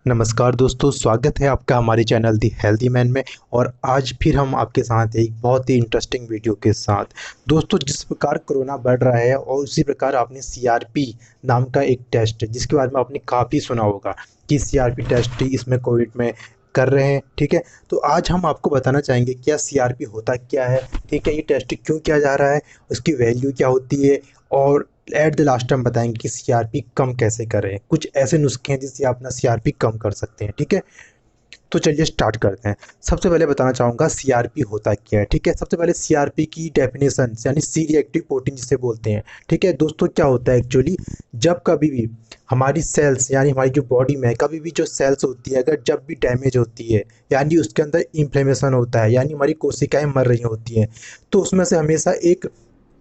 नमस्कार दोस्तों, स्वागत है आपका हमारे चैनल दी हेल्दी मैन में। और आज फिर हम आपके साथ एक बहुत ही इंटरेस्टिंग वीडियो के साथ। दोस्तों, जिस प्रकार कोरोना बढ़ रहा है और उसी प्रकार आपने सीआरपी नाम का एक टेस्ट जिसके बारे में आपने काफ़ी सुना होगा कि सीआरपी टेस्ट इसमें कोविड में कर रहे हैं। ठीक है, तो आज हम आपको बताना चाहेंगे क्या सीआरपी होता क्या है, ठीक है, ये टेस्ट क्यों किया जा रहा है, उसकी वैल्यू क्या होती है, और एट द लास्ट हम बताएंगे कि सीआरपी कम कैसे करें। कुछ ऐसे नुस्खे हैं जिससे आप अपना सीआरपी कम कर सकते हैं। ठीक है, तो चलिए स्टार्ट करते हैं। सबसे पहले बताना चाहूँगा सीआरपी होता क्या है। ठीक है, सबसे पहले सीआरपी की डेफिनेशन यानी सी रिएक्टिव प्रोटीन जिसे बोलते हैं। ठीक है दोस्तों, क्या होता है एक्चुअली, जब कभी भी हमारी सेल्स यानी हमारी जो बॉडी में कभी भी जो सेल्स होती है अगर जब भी डैमेज होती है यानी उसके अंदर इन्फ्लेमेशन होता है यानी हमारी कोशिकाएं मर रही होती हैं, तो उसमें से हमेशा एक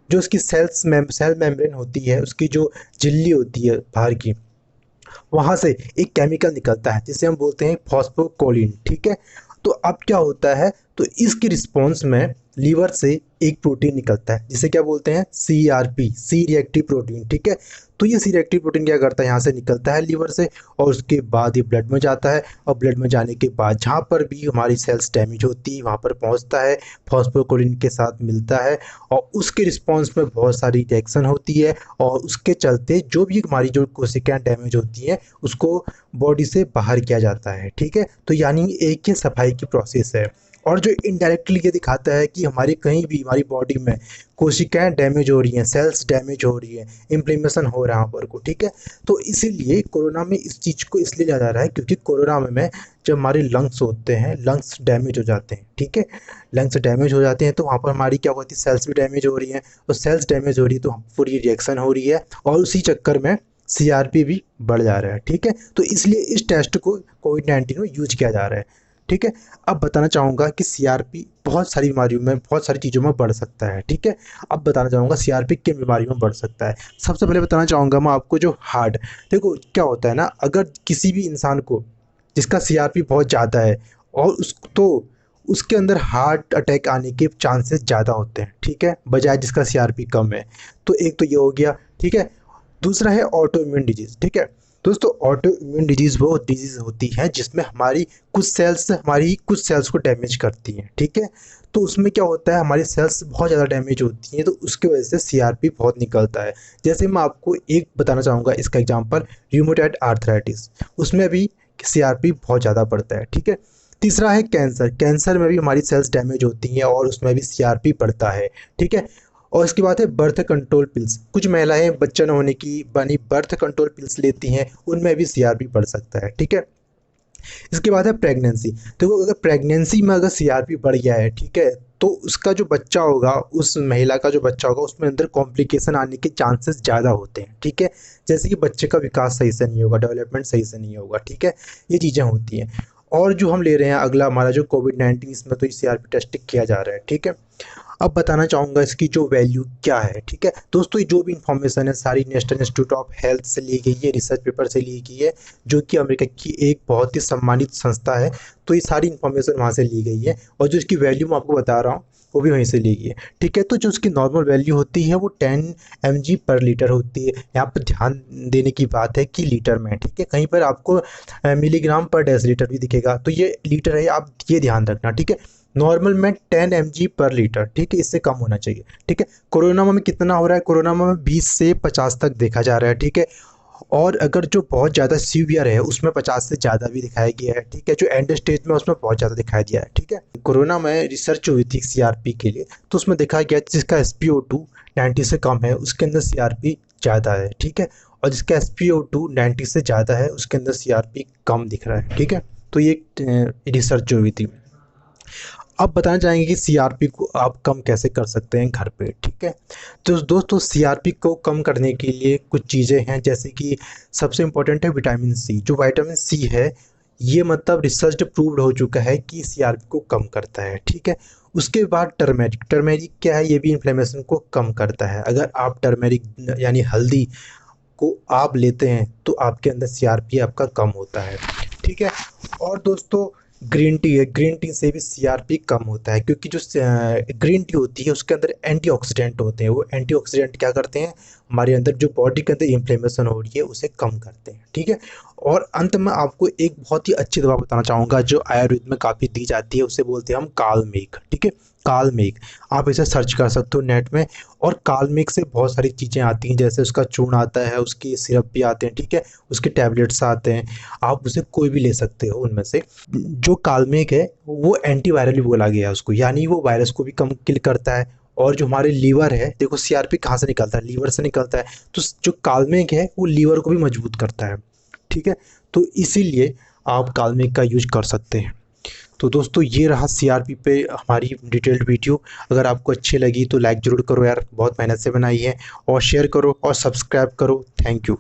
जो उसकी सेल मेम्ब्रेन होती है, उसकी जो झिल्ली होती है बाहर की, वहाँ से एक केमिकल निकलता है जिसे हम बोलते हैं फॉस्फोकोलिन। ठीक है, तो अब क्या होता है, तो इसके रिस्पॉन्स में लीवर से एक प्रोटीन निकलता है जिसे क्या बोलते हैं, सीआरपी, सी रिएक्टिव प्रोटीन। ठीक है, तो ये सी रिएक्टिव प्रोटीन क्या करता है, यहाँ से निकलता है लीवर से और उसके बाद ये ब्लड में जाता है, और ब्लड में जाने के बाद जहाँ पर भी हमारी सेल्स डैमेज होती है वहाँ पर पहुँचता है, फॉस्फोकोलिन के साथ मिलता है और उसके रिस्पॉन्स में बहुत सारी रिएक्शन होती है, और उसके चलते जो भी हमारी जो कोशिकाएं डैमेज होती हैं उसको बॉडी से बाहर किया जाता है। ठीक है, तो यानी एक ये सफाई की प्रोसेस है। और जो इनडायरेक्टली ये दिखाता है कि हमारी कहीं भी हमारी बॉडी में कोशिकाएं डैमेज हो रही हैं, सेल्स डैमेज हो रही हैं, इन्फ्लेमेशन हो रहा है वहाँ पर को। ठीक है, तो इसीलिए कोरोना में इस चीज़ को इसलिए लिया जा रहा है क्योंकि कोरोना में जब हमारे लंग्स होते हैं, लंग्स डैमेज हो जाते हैं। ठीक है, लंग्स डैमेज हो जाते हैं तो वहाँ पर हमारी क्या होती है, सेल्स भी डैमेज हो रही हैं, और सेल्स डैमेज हो रही है तो पूरी रिएक्शन हो रही है और उसी चक्कर में सीआरपी भी बढ़ जा रहा है। ठीक है, तो इसलिए इस टेस्ट को कोविड-19 में यूज किया जा रहा है। ठीक है, अब बताना चाहूँगा कि सीआरपी बहुत सारी बीमारियों में, बहुत सारी चीज़ों में बढ़ सकता है। ठीक है, अब बताना चाहूँगा सीआरपी किन बीमारियों में बढ़ सकता है। सबसे पहले बताना चाहूँगा मैं आपको जो हार्ट, देखो क्या होता है ना, अगर किसी भी इंसान को जिसका सीआरपी बहुत ज़्यादा है और उसके अंदर हार्ट अटैक आने के चांसेस ज़्यादा होते हैं। ठीक है, बजाय जिसका सीआरपी कम है। तो एक तो ये हो गया। ठीक है, दूसरा है ऑटो इम्यून डिजीज़। ठीक है दोस्तों, ऑटो इम्यून डिजीज़ वो डिजीज़ होती है जिसमें हमारी कुछ सेल्स को डैमेज करती हैं। ठीक है, तो उसमें क्या होता है, हमारी सेल्स बहुत ज़्यादा डैमेज होती हैं तो उसकी वजह से सीआरपी बहुत निकलता है। जैसे मैं आपको एक बताना चाहूँगा इसका एग्जांपल, रूमेटॉइड आर्थराइटिस, उसमें भी सीआरपी बहुत ज़्यादा बढ़ता है। ठीक है, तीसरा है कैंसर, कैंसर में भी हमारी सेल्स डैमेज होती हैं और उसमें भी सीआरपी बढ़ता है। ठीक है, और इसके बाद है बर्थ कंट्रोल पिल्स, कुछ महिलाएं बच्चा न होने की बनी बर्थ कंट्रोल पिल्स लेती हैं, उनमें भी सीआरपी बढ़ सकता है। ठीक है, इसके बाद है प्रेगनेंसी। देखो अगर प्रेगनेंसी में अगर सीआरपी बढ़ गया है, ठीक है, तो उसका जो बच्चा होगा, उस महिला का जो बच्चा होगा उसमें अंदर कॉम्प्लिकेशन आने के चांसेस ज़्यादा होते हैं। ठीक है, जैसे कि बच्चे का विकास सही से नहीं होगा, डेवलपमेंट सही से नहीं होगा। ठीक है, ये चीज़ें होती हैं। और जो हम ले रहे हैं अगला हमारा जो कोविड-19, इसमें तो सीआरपी टेस्ट किया जा रहा है। ठीक है, अब बताना चाहूँगा इसकी जो वैल्यू क्या है। ठीक है दोस्तों, ये जो भी इन्फॉर्मेशन है सारी नेशनल इंस्टीट्यूट ऑफ हेल्थ से ली गई है, रिसर्च पेपर से ली गई है, जो कि अमेरिका की एक बहुत ही सम्मानित संस्था है। तो ये सारी इन्फॉर्मेशन वहाँ से ली गई है और जो इसकी वैल्यू मैं आपको बता रहा हूँ वो भी वहीं से ली गई है। ठीक है, तो जो उसकी नॉर्मल वैल्यू होती है वो 10 mg/लीटर होती है। यहाँ पर ध्यान देने की बात है कि लीटर में। ठीक है, कहीं पर आपको मिलीग्राम/डेसीलीटर भी दिखेगा, तो ये लीटर है, आप ये ध्यान रखना। ठीक है, नॉर्मल में 10 mg/लीटर। ठीक है, इससे कम होना चाहिए। ठीक है, कोरोना में कितना हो रहा है, कोरोना में 20 से 50 तक देखा जा रहा है। ठीक है, और अगर जो बहुत ज़्यादा सीवियर है उसमें 50 से ज़्यादा भी दिखाया गया है। ठीक है, जो एंड स्टेज में उसमें बहुत ज़्यादा दिखाया दिया है। ठीक है, कोरोना में रिसर्च हुई थी सीआरपी के लिए, तो उसमें देखा गया जिसका SpO2 90 से कम है उसके अंदर सीआरपी ज़्यादा है। ठीक है, और जिसका SpO2 90 से ज़्यादा है उसके अंदर सीआरपी कम दिख रहा है। ठीक है, तो ये रिसर्च जो हुई थी। अब बताना चाहेंगे कि सीआरपी को आप कम कैसे कर सकते हैं घर पे। ठीक है, तो दोस्तों सीआरपी को कम करने के लिए कुछ चीज़ें हैं, जैसे कि सबसे इम्पोर्टेंट है विटामिन सी। जो विटामिन सी है ये मतलब रिसर्च प्रूव्ड हो चुका है कि सीआरपी को कम करता है। ठीक है, उसके बाद टर्मेरिक, टर्मेरिक क्या है, ये भी इन्फ्लेमेशन को कम करता है। अगर आप टर्मेरिक यानी हल्दी को आप लेते हैं तो आपके अंदर सीआरपी आपका कम होता है। ठीक है, और दोस्तों ग्रीन टी है, ग्रीन टी से भी सीआरपी कम होता है, क्योंकि जो ग्रीन टी होती है उसके अंदर एंटीऑक्सीडेंट होते हैं। वो एंटीऑक्सीडेंट क्या करते हैं, हमारे अंदर जो बॉडी के अंदर इन्फ्लेमेशन हो रही है उसे कम करते हैं। ठीक है। और अंत में आपको एक बहुत ही अच्छी दवा बताना चाहूँगा जो आयुर्वेद में काफ़ी दी जाती है, उसे बोलते हैं हम कालमेघ। ठीक है, कालमेघ। आप इसे सर्च कर सकते हो नेट में। और कालमेघ से बहुत सारी चीज़ें आती हैं, जैसे उसका चूर्ण आता है, उसकी सिरप भी आते हैं। ठीक है, उसके टैबलेट्स आते हैं। आप उसे कोई भी ले सकते हो उनमें से। जो काल्मेक है वो एंटीवायरल भी बोला गया है उसको, यानी वो वायरस को भी कम किल करता है। और जो हमारे लीवर है, देखो सीआरपी कहाँ से निकलता है, लीवर से निकलता है। तो जो काल्मेक है वो लीवर को भी मजबूत करता है। ठीक है, तो इसीलिए आप काल्मेक का यूज कर सकते हैं। तो दोस्तों ये रहा सीआरपी पे हमारी डिटेल्ड वीडियो। अगर आपको अच्छी लगी तो लाइक ज़रूर करो यार, बहुत मेहनत से बनाई है। और शेयर करो और सब्सक्राइब करो। Thank you.